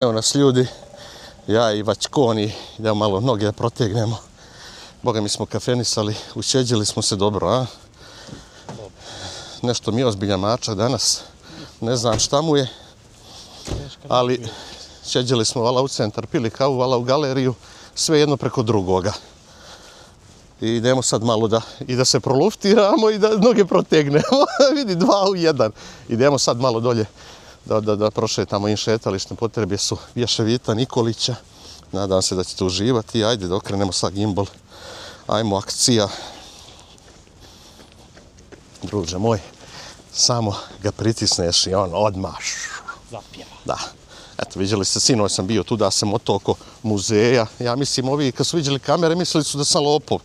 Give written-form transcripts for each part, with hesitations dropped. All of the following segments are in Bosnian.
Evo nas ljudi, ja i Vačkoni, idemo malo noge da protegnemo. Boga mi smo kafenisali, ušeđili smo se dobro, a? Nešto mi je ozbiljan mačak danas, ne znam šta mu je, ali šeđili smo vala u centar, pili kavu, vala u galeriju, sve jedno preko drugoga. I idemo sad malo da se proluftiramo i da noge protegnemo. Vidi, 2 u 1. Idemo sad malo dolje da prošetamo im šetališne potrebe su Vješevita Nikolića. Nadam se da ćete uživati. Ajde da okrenemo sad gimbal. Ajmo, akcija. Druže moj, samo ga pritisneš i on odmaš. Zapjeva. Da. Eto, vidjeli ste, sinoć sam bio tu da sam oto oko muzeja. Ja mislim, ovi kad su vidjeli kamere, mislili su da sam lopov.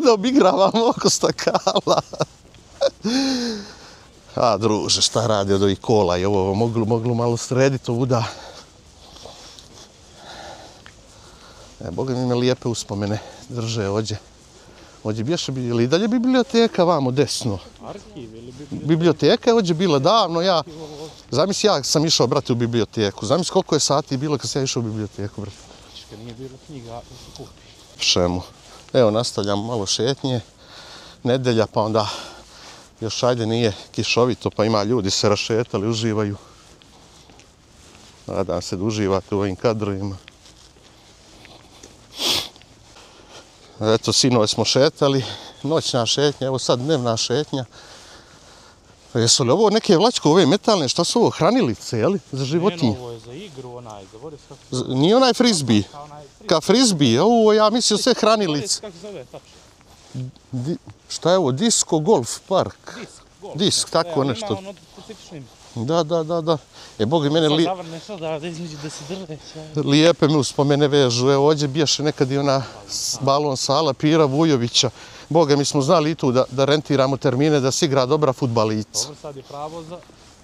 Da obigravam oko stakala. A, druže, šta radi od ovih kola i ovo, moglo malo srediti ovuda. Boga mi me lijepe uspomene drže ođe. Ođe biješe bili, i dalje biblioteka vamo desno. Arhiv ili Biblioteka je ođe bila davno, ja... Zamisli, ja sam išao, brate, u biblioteku. Zamisli koliko je sati bilo kad sam ja išao u biblioteku, brate. Kad nije bilo knjiga da se kupi. Šemu. Evo, nastavljamo malo šetnje. Nedelja, pa onda još ajde nije kišovito, pa ima ljudi se rašetali, uživaju. Nadam se da uživate u ovim kadrovima. Eto, sinoć smo šetali, noćna šetnja, evo sad dnevna šetnja. Jesu li ovo neke vlačke, ove metalne, šta su ovo, hranilice, jeli, za životinje? Ne, ovo je za igru, onaj, za vode Nije onaj frisbee? Ka frisbee, ovo ja mislio sve hranilice. Kako se zove, tačno? Šta je ovo, disco golf park? Golf. Disk, tako nešto. Ima ono specifičnim. Da. Boga mene Sad zavrneš da između da se drže. lijepe mi uspomene vežu. Evo, ovdje biješe nekad i ona balon sala Pira Vujovića. Boga, mi smo znali i tu da rentiramo termine, da se igra dobra fudbalica. Dobro, sad je pravo za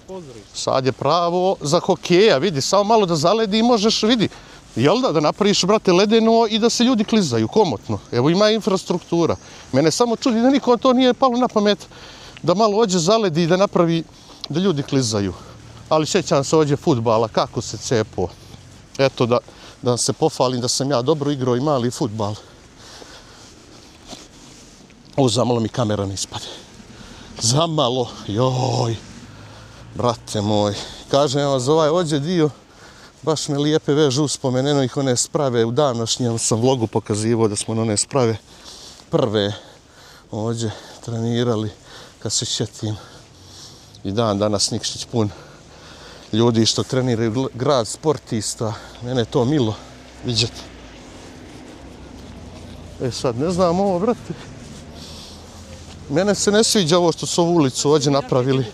pozorište. Sad je pravo za hokeja, vidi, samo malo da zaledi i možeš, vidi, jel da napraviš, brate, ledeno i da se ljudi klizaju, komotno. Evo, ima infrastruktura. Mene samo čudi da nikom to nije palo na pamet da malo ođe zaledi i da napravi da ljudi klizaju. Ali sjećam se ođe fudbala, kako se cepo. Eto, da se pofalim da sam ja dobro igrao i mali fudbal. Ovo zamalo mi kamera ne ispade. Zamalo, joj, brate moj. Kažem vam za ovaj ođe dio, baš me lijepe vežu uspomeneno ih one sprave. U današnjem sam vlogu pokazivao da smo na one sprave prve ođe trenirali, kad se sjetim. I danas Nikšić pun ljudi što treniraju grad sportista. Mene je to milo vidjeti. Sad ne znam ovo, brate. Mene se ne sviđa ovo što su ovu ulicu ovdje napravili.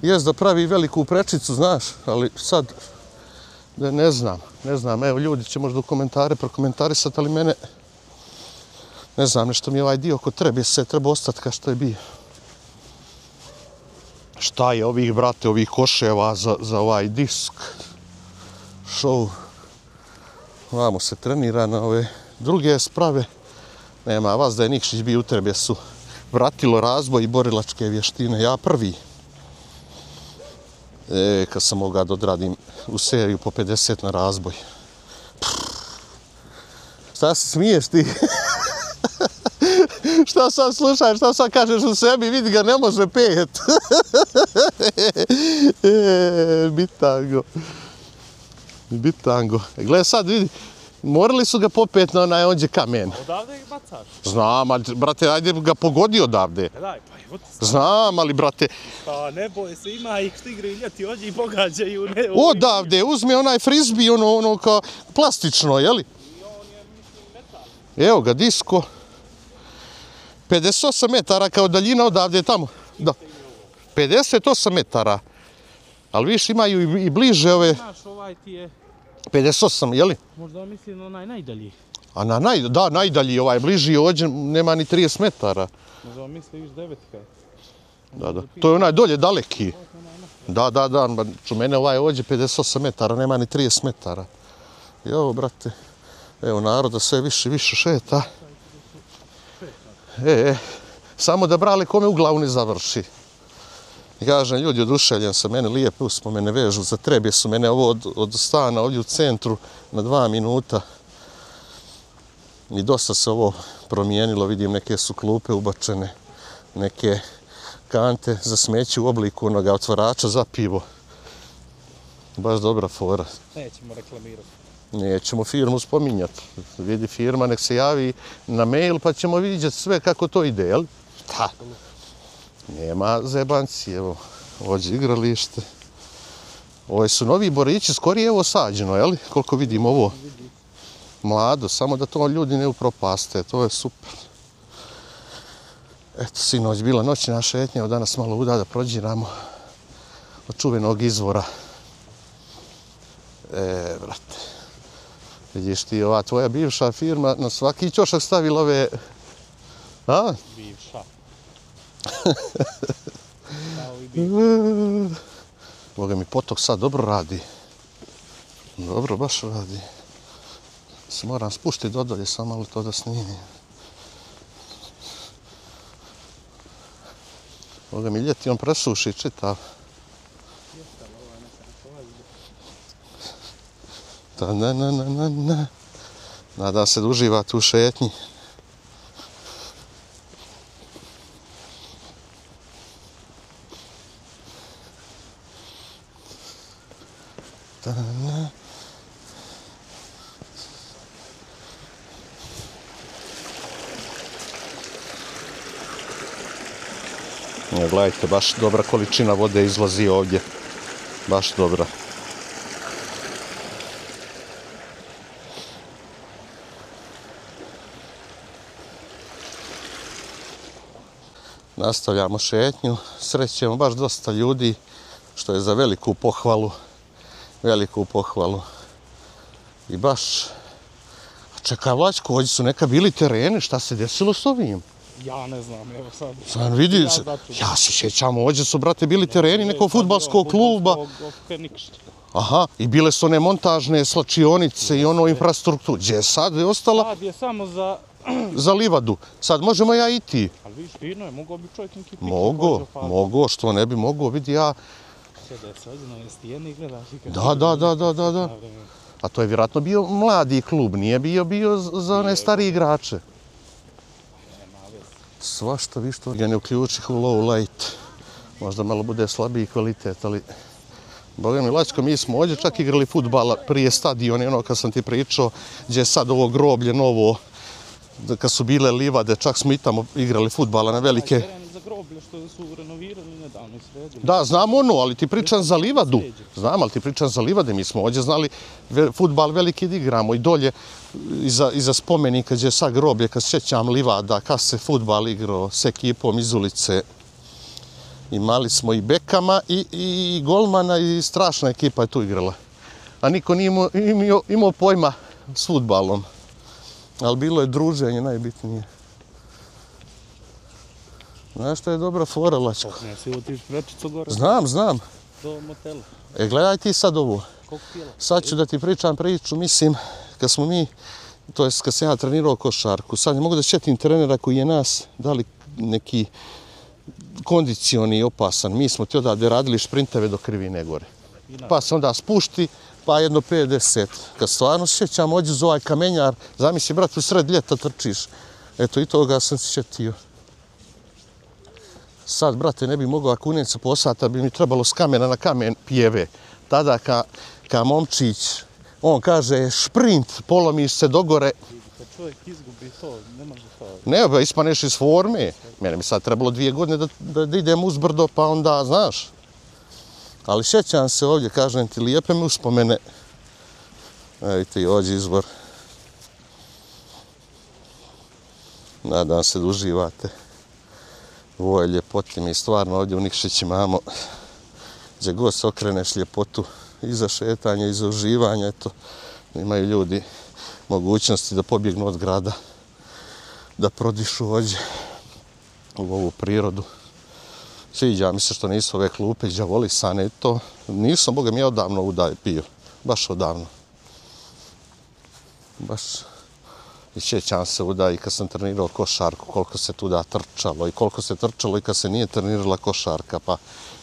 Jest da pravi veliku prečicu, znaš, ali sad ne znam. Evo, ljudi će možda u komentare prokomentarisati, ali mene ne znam, nešto mi je ovaj dio ko treba ostati kao što je bio. Šta je ovih, brate, ovih koševa za ovaj disk show. Vamo se trenira na ove druge sprave. Nema vas da je Nikšić bio u Trebesu. Vratilo razboj i borilačke vještine. Ja prvi. Kad sam mogao da odradim u seriju po 50 na razboj. Šta se smiješ ti? Šta sad slušaš, šta sad kažeš u sebi, vidi ga, ne može pet. Bitango. Gle sad, vidi, morali su ga popet na onaj onđe kamen. Odavde ih bacaš? Znam, ali, brate, ajde ga pogodi odavde. Daj, pa evo ti Znam, ali, brate... Pa ne boje se, ima ih što igraju ljeti, ođe i pogađaju. Odavde, uzme onaj frisbee, ono kao plastično, jeli? I on je, mislim, metal. Evo ga, disko. 58 metara kao daljina odavde tamo. Da. 58 metara. Ali viš imaju i bliže ove... Znaš, ovaj ti je... 58, jeli? Možda mislim onaj najdalji. A najdalji ovaj bliži ovdje nema ni 30 metara. Možda misliš 9. Da. To je onaj dolje daleki. Da. Mene ovaj ovdje 58 metara, nema ni 30 metara. Jo, brate. Evo, naroda sve više šeta. Samo da brale kome u glavu ne završi. I kažem, ljudi, oduševljen sam, mene lijepe uspomene vežu za Trebje su mene ovo od stana ovdje u centru na 2 minuta. I dosta se ovo promijenilo, vidim neke su klupe ubačene, neke kante za smeće u obliku onoga otvarača za pivo. Baš dobra fora. Nećemo reklamirati. Nećemo firmu spominjati. Vidi firma, nek se javi na mail pa ćemo vidjeti sve kako to ide, jel? Da. Nema zebanci, evo, ovdje igralište. Ovo su novi borići, skorije evo sađeno, jel? Koliko vidim ovo. Mlado, samo da to ljudi ne upropaste, to je super. Eto, sinoć bila noćna šetnja, evo danas malo uda da prođiramo od čuvenog izvora. Brate, vidiš ti, ova tvoja bivša firma na svaki ćošak stavila ove... A? Bivša. Boga mi potok sad dobro radi. Dobro, baš radi. Se moram spuštiti dodolje, samo malo to da snimim. Boga mi ljeti on presuši čitav. Na. Nadam se da uživate u šetnji. Gledajte, baš dobra količina vode izlazi ovdje. Baš dobra. Nastavljamo šetnju. Srećemo baš dosta ljudi, što je za veliku pohvalu. Veliku pohvalu. I baš... Čekaj, Vlačko, ovdje su neka bili tereni, šta se desilo s ovim? Ja ne znam, evo sad. Sad vidi, ja se sjećam, ovdje su, brate, bili tereni nekog fudbalskog kluba. Aha, i bile su one montažne slačionice i ono infrastrukturu. Gdje je sad je ostala? Sad je samo za livadu. Sad možemo ja i ti. Ali vidiš, fino je, mogao bi čovjek neki piknik. Mogo, što ne bi mogao, vidi ja. Sjede se ovdje na stijeni i gledaš. Da. A to je vjerojatno bio mladi klub, nije bio za one starije igrače. Svašta, vi što ga ne uključih u low light. Možda malo bude slabiji kvalitet, ali... Boga mi, Lačko, mi smo ovdje čak igrali fudbala prije stadiona, ono kad sam ti pričao, gdje je sad ovo groblje novo, kad su bile livade, čak smo i tamo igrali fudbala na velike... Za groblje što su renovirali nedavno i sredili. Da, znam ono, ali ti pričam za livadu. Znam, ali ti pričam za livade. Mi smo ovdje znali fudbal veliki da igramo i dolje iza spomenika gdje je sad groblje, kad sjećam livada, kad se fudbal igrao s ekipom iz ulice. Imali smo i bekama i golmana i strašna ekipa je tu igrala. A niko nije imao pojma s fudbalom. Ali bilo je druženje najbitnije. Znaš što je dobra fora, Lačko? Ne si otiš Vrečicu gore? Znam. Do motela. Gledaj ti sad ovo. Koliko kila? Sad ću da ti pričam priču, mislim, kad smo mi, to jest kad sam ja trenirao košarku, sad ne mogu da sjetim trenera koji je nas dali neki kondicioni opasan. Mi smo ti odavde radili šprinteve do krivine gore. Pa se onda spušti, pa jedno 50. Kad stvarno sjećam, ođu za ovaj kamenjar, zamisli, brat, u sred ljeta trčiš. Eto, i toga sam se sjetio. Sad, brate, ne bi mogao akuneca posata, bi mi trebalo s kamena na kamen pjeve. Tada ka momčić, on kaže šprint, polomiš se dogore. Kad čovjek izgubi to, ne može to. Ne, ba, ispaneš iz forme. Mene mi sad trebalo 2 godine da idem uzbrdo, pa onda, znaš. Ali sjećam se ovdje, kažem ti, lijepe mi uspomene. Vidite, i ovdje izvor. Nadam se da uživate. U ovoj ljepoti mi stvarno ovdje u Nikšići imamo. Gdje god se okreneš ljepotu i za šetanje i za uživanje, eto, imaju ljudi mogućnosti da pobjegnu od grada, da prodišu ovdje u ovu prirodu. Sviđa mi se što nisu ove klupe đavolisane i to. Nisam, Boga mi, ja odavno udaj pio. Baš odavno. Baš I sjećam se uda i kad sam trenirao košarku, koliko se tuda trčalo i koliko se trčalo i kad se nije trenirala košarka, pa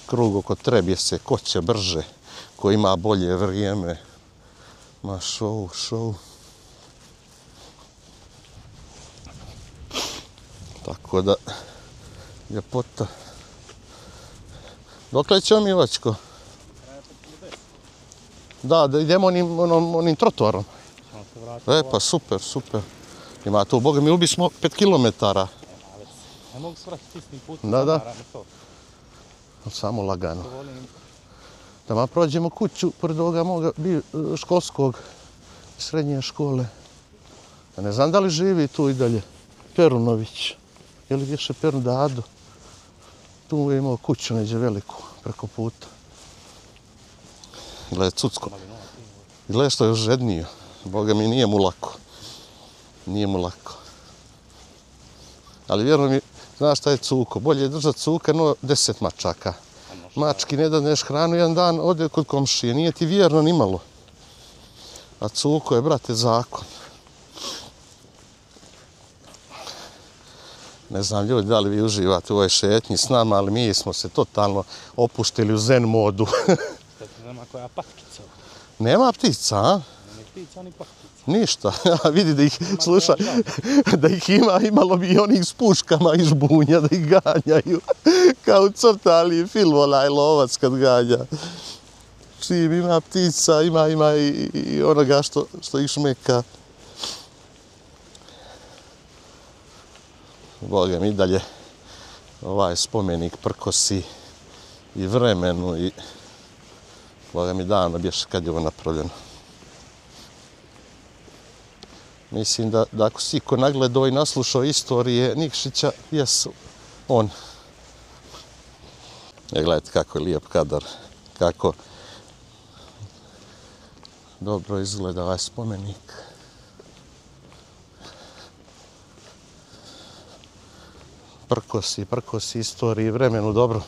krug oko Trebjese, ko će brže, ko ima bolje vrijeme. Ma show. Tako da, ljepota. Dokle ćemo mi, Vačko? Da idemo onim trotoarom. Pa super. Ima tu, boga mi, ubi smo 5 kilometara. Ne mogu se vratiti istim putem. Da. Samo lagano. Da prođemo kuću pored ovoga moga školskog srednje škole. Ja ne znam da li živi tu i dalje. Perunović. Ili više Perun Dado. Tu je imao kuću neđe veliku preko puta. Gle, cucko. Gle što je još žednio. Boga mi, nije mu lako. Ali vjerujem mi, znaš šta je cuko? Bolje je držati cuka no 10 mačaka. Mački ne dadneš hranu, jedan dan ode kod komšije. Nije ti vjerno ni malo. A cuko je, brate, zakon. Ne znam, ljudi, da li vi uživate u ovoj šetnji s nama, ali mi smo se totalno opuštili u zen modu. Nema koja patkica. Nema ptica, a? Ni ptica, ni patkica. Ništa. Vidi da ih, sluša, da ih imalo bi i onih s puškama i žbunja da ih ganjaju. Kao u crtali film, onaj lovac kad ganja. Čim ima ptica, ima i onoga što ih šmeka. Boga mi dalje ovaj spomenik prkosi i vremenu i boga mi davno bješe kad je ovo napravljeno. Mislim da ako si ko nagledao i naslušao istorije Nikšića, jesu on. Gledajte kako je lijep kadar, kako dobro izgleda ovaj spomenik. Prkosi istoriji i vremenu, dobro.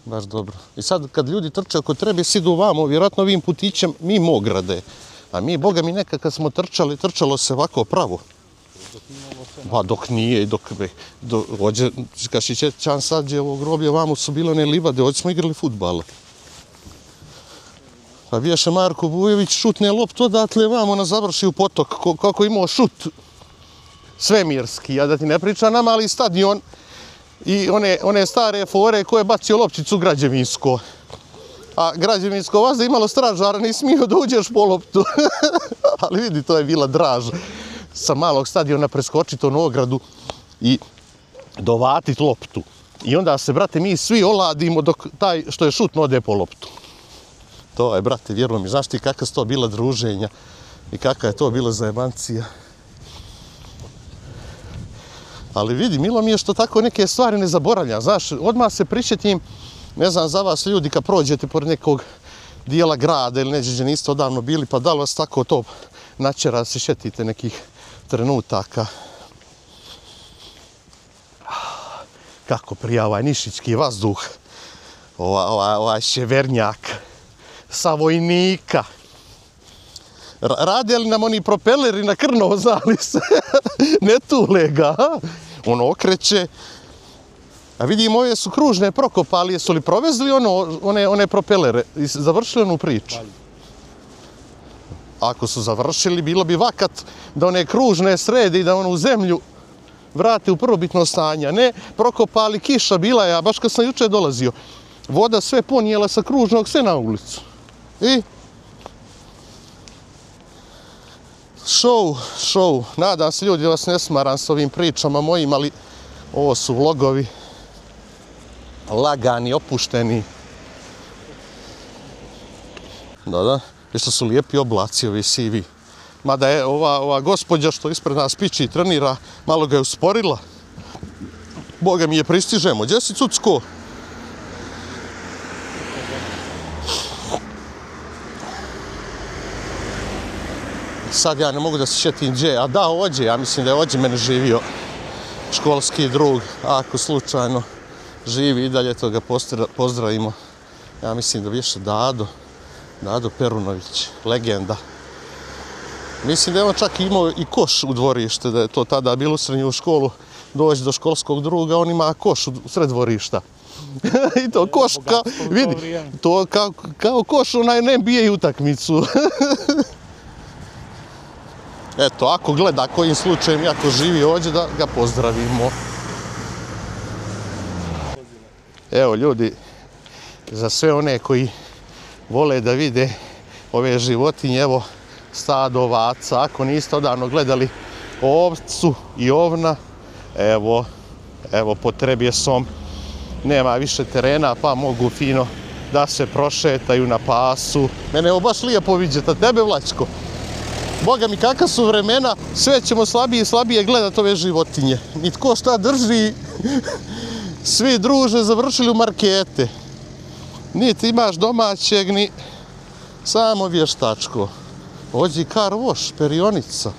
Baš dobro. I sad kad ljudi trče ako treba sidu vamo, vjerojatno ovim putićem mimo ograde. A mi, boga mi, nekad kad smo trčalo se ovako pravo. Pa dok nije, kaži Čećan sad je ovo groblje, vamo su bile one livade, ovdje smo igrali fudbal. Pa biješe Marko Bujević, šutne loptu odatle vamo na završi u potok, kako imao šut svemirski, a da ti ne priča na mali stadion i one stare fore koje je bacio lopčicu građevinsko. A građevinsko vas da imalo stražara, nisi smio da uđeš po loptu. Ali vidi, to je bila draž. Sa malog stadiona preskočiti onu ogradu i dovatit loptu. I onda se, brate, mi svi oladimo dok taj što je šutno ode po loptu. To je, brate, vjerujem mi, znaš ti kakva su to bila druženja i kakva je to bila zajebancija. Ali vidi, milo mi je što tako neke stvari ne zaboravljam. Znaš, odmah se prisjetim, ne znam za vas ljudi kad prođete pored nekog dijela grada ili neđe gdje niste odavno bili, pa da li vas tako to načera da se šetite nekih trenutaka. Kako prija ovaj nišićki vazduh, ovaj ševernjak sa Vojnika. Rade li nam oni propeleri na Krnovo, znali se? Ne tule ga, on okreće. A vidimo, ove su kružne prokopali, jesu li provezli one propelere i završili onu priču? Ako su završili, bilo bi vakat da one kružne sredi i da onu zemlju vrate u prvobitno stanje. Ne, prokopali, kiša bila je, a baš kad sam juče dolazio, voda sve ponijela sa kružnog, sve na ulicu. I show. Nadam se, ljudi, vas ne smaram s ovim pričama mojim, ali ovo su vlogovi. Lagani, opušteni. Da. I što su lijepi oblaci, ovi sivi. Mada je ova gospođa što ispred nas piči i trenira, malo ga je usporila. Boga mi je pristižemo. Gdje si, cucko? Sad ja ne mogu da se šetim gdje. A da, ođe. Ja mislim da je ođe mene živio školski drug. Ako slučajno živi i dalje, to ga pozdravimo. Ja mislim da više Dado Perunović, legenda. Mislim da je on čak imao i koš u dvorište, da je to tada bilo u srednju školu, doći do školskog druga, on ima koš u sred dvorišta. I to koš, vidi, to kao koš onaj NBA utakmicu. Eto, ako gleda kojim slučajem, ako živi ovdje, da ga pozdravimo. Evo ljudi, za sve one koji vole da vide ove životinje, evo stado ovaca, ako niste odavno gledali ovcu i ovna, evo pod Trebjesom nema više terena pa mogu fino da se prošetaju na pasu. Mene evo baš lijepo vidjeti, a tebe Vlačko? Boga mi kakva su vremena, sve ćemo slabije i slabije gledati ove životinje. Nitko šta drži, svi druže završili u markete. Niti imaš domaćeg, ni samo vještačko. Ođi kar voš, perionica.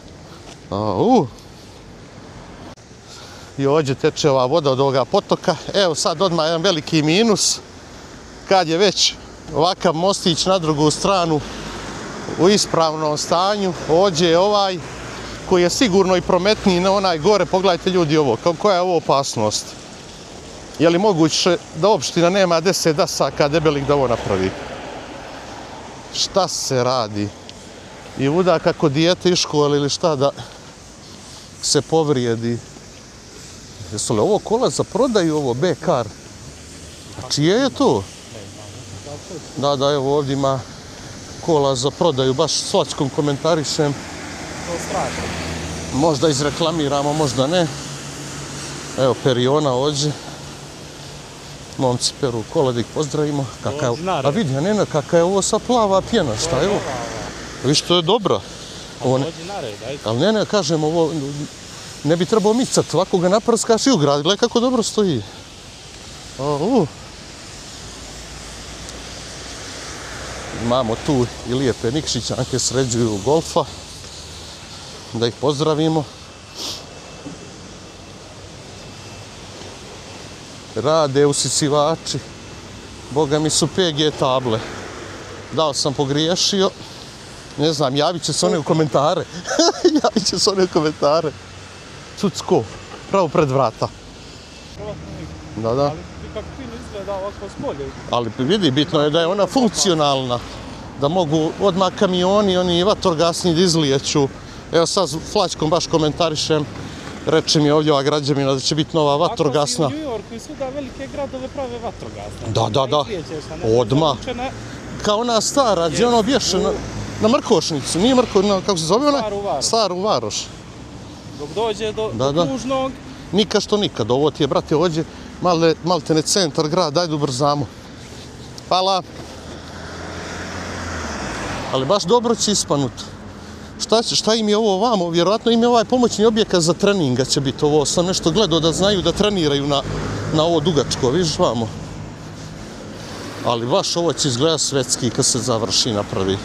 I ovdje teče ova voda od ovoga potoka. Evo sad odmah jedan veliki minus. Kad je već ovakav mostić na drugu stranu u ispravnom stanju, ovdje je ovaj koji je sigurno i prometniji na onaj gore. Pogledajte ljudi ovo, koja je ovo opasnost. Je li moguće da opština nema 10 dasaka debelih da ovo napravi? Šta se radi? I uda kako dijete iz škole ili šta da se povrijedi. Jesu li ovo kola za prodaju, ovo B-kar? Čije je to? Da, evo ovdje ima kola za prodaju, baš s Vlačkom komentarišem. To strašno. Možda izreklamiramo, možda ne. Evo Periona ovdje. Momci peru kola da ih pozdravimo. A vidi, a ne, kakva je ovo sa plava pjena, šta je ovo? Viš, to je dobra. Ali ne, kažem, ovo ne bi trebao micati, ovako ga naprskaš i ugradi, gledaj kako dobro stoji. Imamo tu i lijepe Nikšićanke, sređuju golfa, da ih pozdravimo. Rade usisivači, boga mi su PG table. Da li sam pogriješio? Ne znam, javit će se one u komentare. Javit će se one u komentare. Cucko, pravo pred vrata. Da. Ali kako fino izgleda ovako s polje. Ali vidi, bitno je da je ona funkcionalna. Da mogu odmah kamioni, oni vatrogasni da izlijeću. Evo sad s Vlačkom baš komentarišem. Reče mi ovdje ova građevina da će biti nova vatrogasna. Ako si u New Yorku i svuda velike gradove prave vatrogasne. Da. Odmah. Kao ona stara, gdje ono bješe na Mrkošnicu. Nije Mrkošnica, kako se zove ona? Staru Varoš. Dok dođe do Južnog. Nikad što nikad. Ovo ti je, brate, ovdje maltene centar grada. Ajde ubrzamo. Hvala. Ali baš dobro će ispanut. Šta im je ovo ovamo? Vjerojatno im je ovaj pomoćni objekat za treninga će biti ovo. Sam nešto gledao da znaju da treniraju na ovo dugačko, vidiš vamo. Ali baš ovo će izgleda svetski kad se završi napravi.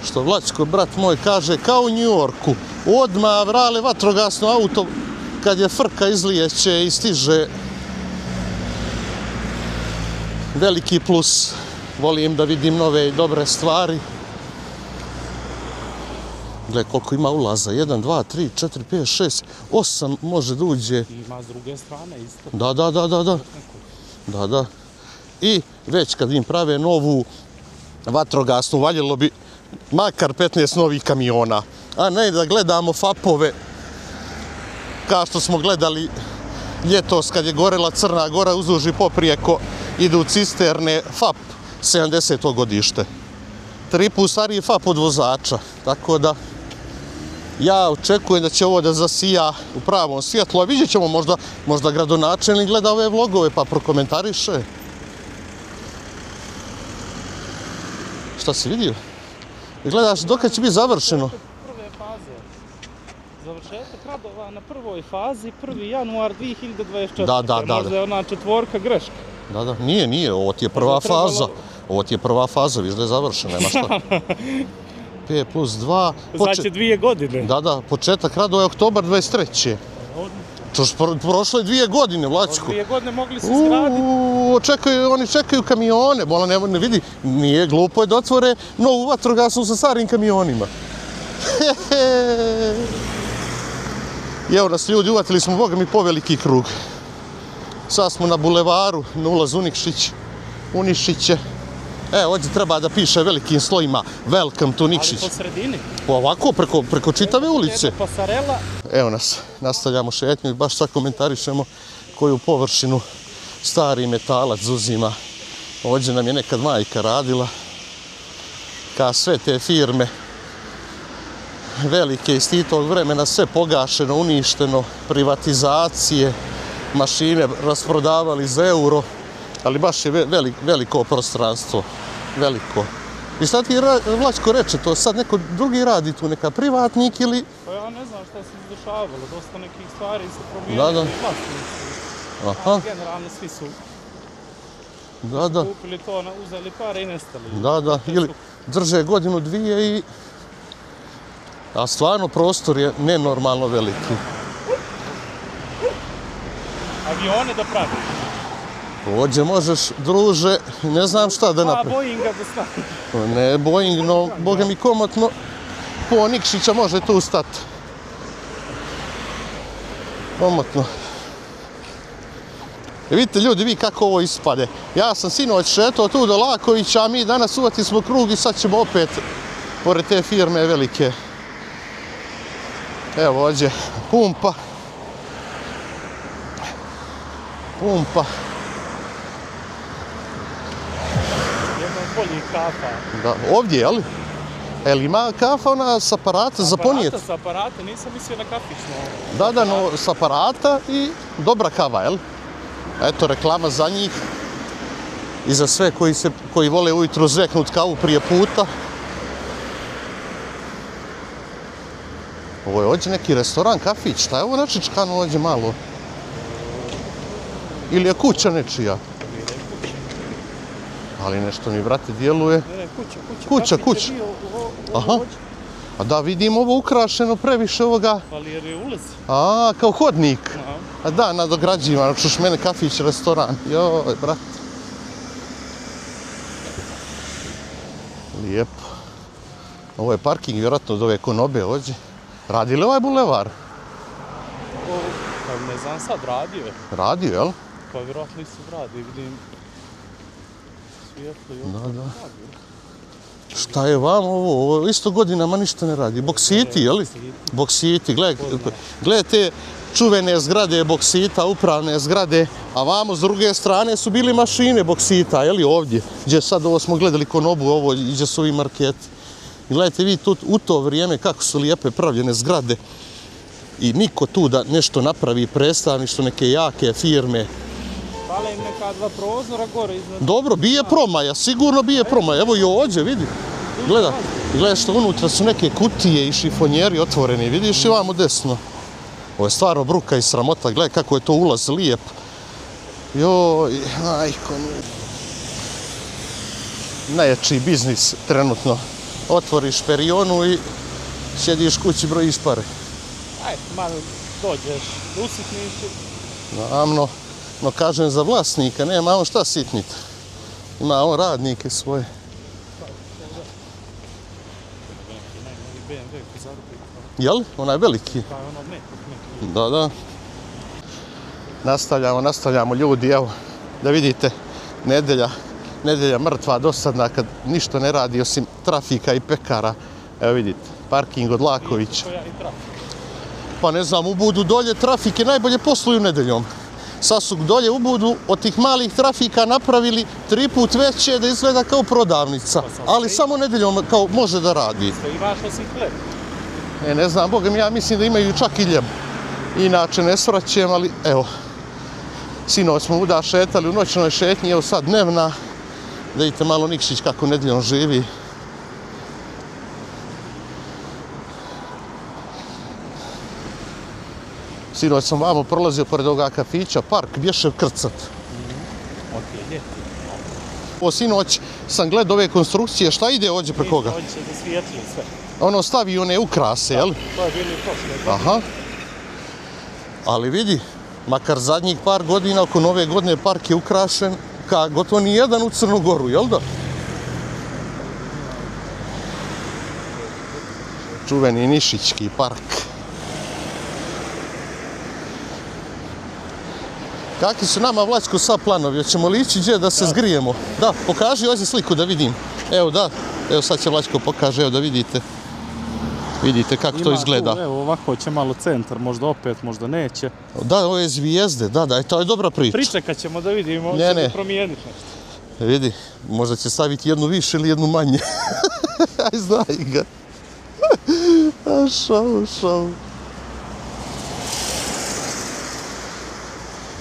Što Vlačko, brat moj, kaže kao u New Yorku. Odmah vrale vatrogasno auto kad je frka izlijeće i stiže. Veliki plus. Volim da vidim nove i dobre stvari. Gledaj koliko ima ulaza, 1, 2, 3, 4, 5, 6, 8 može da uđe. Ima s druge strane isto. Da. I već kad im prave novu vatrogasnu, valjelo bi makar 15 novih kamiona. A ne da gledamo FAP-ove, kao što smo gledali ljetos kad je gorela Crna Gora uzduž i poprijeko, idu u cisterne FAP 70. godište. 3 put stariji FAP od vozača, tako da ja očekujem da će ovo da zasija u pravom svjetlu, a vidjet ćemo možda gradonačelnik gleda ove vlogove pa prokomentariše. Šta si vidio? Gledaš dokad će biti završeno? Prve faze. Završetak radova na prvoj fazi, 1. januar 2024. Da. Možda je ona četvorka greška. Da. Nije, ovo ti je prva faza. Ovo ti je prva faza, viš da je završena, nema šta. 5+2... Znači 2 godine. Da, početak radova je oktobar 23. Čuš, prošle 2 godine, Vlačko. 2 godine mogli se izgraditi. Oni čekaju kamione, bola ne vidi, nije glupo je da otvore novu vatrogasnu sa starim kamionima. I evo nas ljudi, uvatili smo, boga mi, poveliki krug. Sad smo na bulevaru, na ulaz Unišiće. Evo, ovdje treba da piše velikim slojima Welcome to Nikšić. Ali po sredini. Ovako, preko čitave ulice. Jedna pasarela. Evo nas, nastavljamo šetnju i baš sad komentarišemo koju površinu stari metalac uzima. Ovdje nam je nekad majka radila. Ka sve te firme velike iz tog vremena, sve pogašeno, uništeno, privatizacije, mašine rasprodavali za euro, ali baš je veliko prostranstvo, veliko. I sad ti Vlačko reče, to sad neko drugi radi tu, neka privatnik ili... Pa ja ne znam šta se izdešavalo, dosta nekih stvari se promijenili i vlasnici. Aha. Generalno svi su Da. kupili to, uzeli pare i nestali. Da, ili drže godinu, dvije i... A stvarno prostor je nenormalno veliki. Avione da pravi. Ovdje možeš, druže, ne znam šta da napravi. Boeinga da stavi. Ne Boeing, no, boga mi komotno, po Nikšića može tu stati. Komotno. Vidite ljudi, vi kako ovo ispade. Ja sam sinoć šetao tu do Lakovića, a mi danas uvatili smo krug i sad ćemo opet pored te firme velike. Evo ovdje pumpa. Jedna od boljih kafa. Da, ovdje, jel? Jel ima kafa ona s aparata za ponijet? S aparata, nisam mislio na kafićno. Da, no, s aparata i dobra kava, jel? Eto, reklama za njih i za sve koji vole ujutro zveknut kavu prije puta. Ovo je ovdje neki restoran, kafić, šta je ovo načičkano ovdje malo? Ili je kuća nečija? Ali nešto mi, brate, djeluje. Ne, kuća. Kuća. Aha. A da, vidim ovo ukrašeno previše ovoga. Ali jer je ulaz. A, kao hodnik. Aha. A da, nadograđivan, čuš mene kafić, restoran. Joj, brate. Lijepo. Ovo je parking, vjerojatno od ove konobe ovdje. Radi li ovaj bulevar? Pa ne znam sad, radio je. Radio, jel? Pa vjerojatno isto radi, vidim svijetlo i ovo. Da. Šta je vam ovo? Ovo isto godinama ništa ne radi. Boksiti, jel? Boksiti, gledaj te čuvene zgrade Boksita, upravne zgrade, a vamo s druge strane su bili mašine Boksita, jel? Ovdje, gdje sad ovo smo gledali konobu, ovo gdje su ovi marketi. I gledajte vi tu u to vrijeme kako su lijepe pravljene zgrade i niko tu da nešto napravi predstavništvo, neke jake firme. Pale im neka dva prozora gore iznad. Dobro, bije promaja, sigurno bije promaja. Evo i ovdje, vidi. Gledaj što unutra su neke kutije i šifonjeri otvoreni, vidiš i vamo desno. Ovo je stvarno bruka i sramota, gledaj kako je to ulaz lijep. Joj, majko mi. Najjači biznis trenutno. Otvoriš perionu i sjediš kući, brojiš pare. Ajde, malo dođeš, usitniš. Namno, no kažem za vlasnika, nema on šta sitniti. Ima on radnike svoje. Jel? Onaj veliki? Pa ono neki. Da. Nastavljamo ljudi, evo, da vidite, nedelja mrtva, dosadna, kad ništa ne radi osim trafika i pekara. Evo vidite, parking od Lakovića. Pa ne znam, u Budu dolje trafike najbolje posluju nedeljom. Sad su dolje u Budu od tih malih trafika napravili 3 put veće da izgleda kao prodavnica. Ali samo nedeljom kao može da radi. Imaš osim hleb? Ne znam, Boga mi, ja mislim da imaju čak i ljeb. Inače ne svraćem, ali evo. Sinoć smo uda šetali u noćnoj šetnji, evo sad dnevna. Da vidite malo Nikšić kako nedeljom živi. Sinoć sam vamo prolazio pored ovoga kafića, park, bješe krcat. O, sinoć sam gledao ove konstrukcije, šta ide ovdje preko koga? Ovdje će da svijetli sve. Ono stavi one ukrase, jel? To je bili prošle. Aha. Ali vidi, makar zadnjih par godina, oko nove godine, park je ukrašen ka gotovo nijedan u Crnu Goru, jel da? Čuveni Nišićki park. Kakvi su nama, Vlačko, sad planovi? Hoćemo li ići gdje da se zgrijemo? Da, pokaži ovdje sliku da vidim. Evo da, evo sad će Vlačko pokaže, evo da vidite. Vidite kako to izgleda. Tu, evo ovako će malo centar, možda opet, možda neće. Da, ove zvijezde, da, to je dobra priča. Pričekat ćemo da vidimo, Ne. će promijeniti nešto. Vidi, možda će staviti jednu više ili jednu manje. Aj, znaj ga. Šao.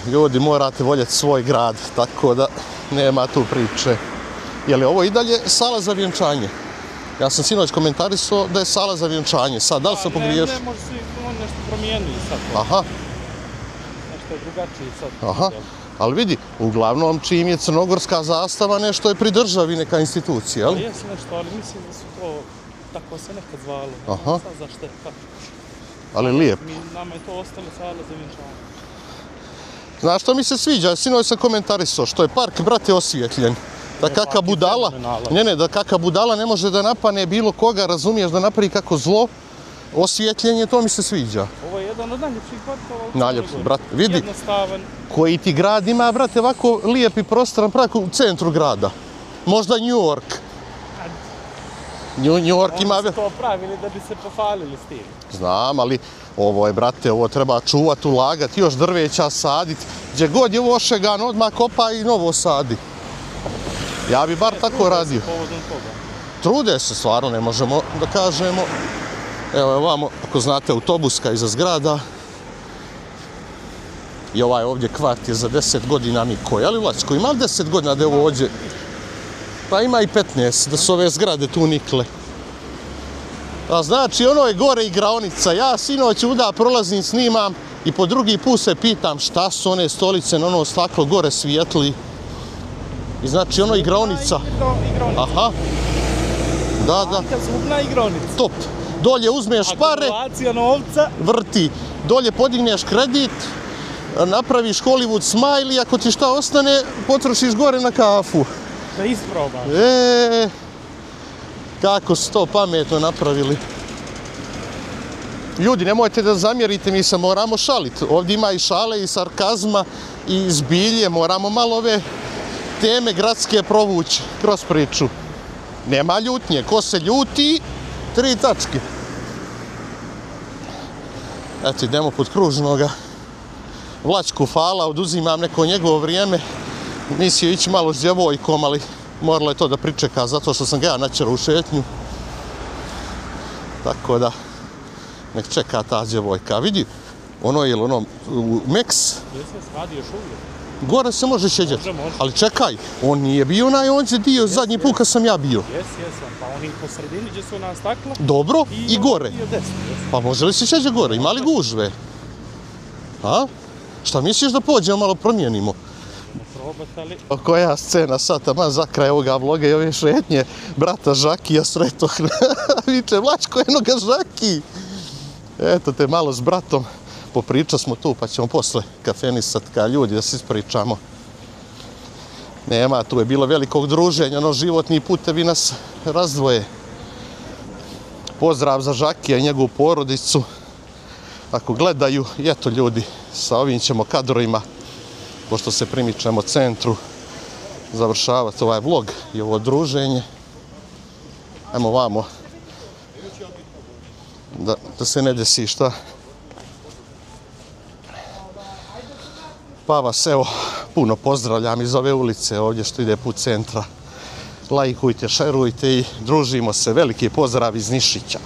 Ljudi, morate voljeti svoj grad, tako da nema tu priče. Je li ovo i dalje sala za vjenčanje? Ja sam sinoć komentarisao da je sala za vjenčanje. Sad, da li se pogriješ? Ne, može se on nešto promijeniti sad. Aha. Nešto je drugačiji sad. Aha. Ali vidi, uglavnom čim je crnogorska zastava, nešto je pri državi neka institucija, jel? Jesi nešto, ali mislim da su to, tako se nekad zvalo. Aha. Sad zašto je tako. Ali lijep. Nama je to ostalo sala za vjenčanje. Znaš što mi se sviđa? Sinoć sam komentarisao, što je park, brate, osvjetljen. Da kaka budala, da kaka budala ne može da napane bilo koga, razumiješ, da napravi kako zlo. Osvjetljenje, to mi se sviđa. Ovo je jedan od najljepših parkova. Najljepši, brate, vidi. Jednostavan. Koji ti grad ima, brate, ovako lijepi prostoran park u centru grada. Možda New York. New York ima... Oni su to pravili da bi se pofalili s tim. Znam, ali ovo je, brate, ovo treba čuvat, ulagati, još drveća sadit. Gdje god je ošegan, odmah kopa i novo sadi. Ja bi bar tako radio. Trude se, stvarno, ne možemo da kažemo. Evo je ovamo, ako znate, autobuska iza zgrada. I ovaj ovdje kvart je za 10 godina Miko. Je li, Vlačko, ima li 10 godina da je ovo ovdje? Pa ima i 15, da su ove zgrade tu nikle. A znači, ono je gore igraonica. Ja sinoć uda prolazim, snimam i po drugi put se pitam šta su one stolice na ono staklo gore svijetli. I znači, ono igraonica. Aha. Da. Zubna igraonica. Top. Dolje uzmeš pare, akumulacija novca, vrti. Dolje podigneš kredit, napraviš Hollywood smile i ako ti šta ostane, potrošiš gore na kafu. Da isprobaš. Kako su to pametno napravili. Ljudi, nemojte da zamjerite, mi se moramo šaliti. Ovdje ima i šale i sarkazma i zbilje, moramo malo ove teme gradske provući kroz priču. Nema ljutnje, ko se ljuti, 3 tačke. Eto, idemo pod kružnoga. Vlačku, hvala, oduzimam neko njegovo vrijeme. Mislio ići malo s djevojkom, ali moralo je to da pričeka, zato što sam ga ja načerao u šetnju. Tako da, nek čeka ta djevojka. Vidi, ono je u Meks. Jesi radi još uvijek? Gore se može šeđati. Može. Ali čekaj, on nije bio on je dio zadnji put kad sam ja bio. Jesam, pa oni po sredini gdje su ona stakla. Dobro, i gore. Desno. Pa može li se šeđati gore? Ima li gužve? A? Šta misliš da pođemo, malo promijenimo? Probatali. Koja scena sad, taman za kraj ovoga vloga i ove šetnje brata Žakija sretoh. Viče, Vlačko, jednoga Žaki. Eto te malo s bratom. Popriča smo tu, pa ćemo posle kafenisat kao ljudi da se ispričamo. Nema, tu je bilo velikog druženja, no životni putevi nas razdvoje. Pozdrav za Žakija i njegovu porodicu. Ako gledaju, i eto ljudi, sa ovim ćemo kadrovima, pošto se primičemo centru, završavati ovaj vlog i ovo druženje. Ajmo vamo, da se ne desi šta. Pa vas evo, puno pozdravljam iz ove ulice ovdje što ide put centra. Lajkujte, šerujte i družimo se. Veliki pozdrav iz Nišića.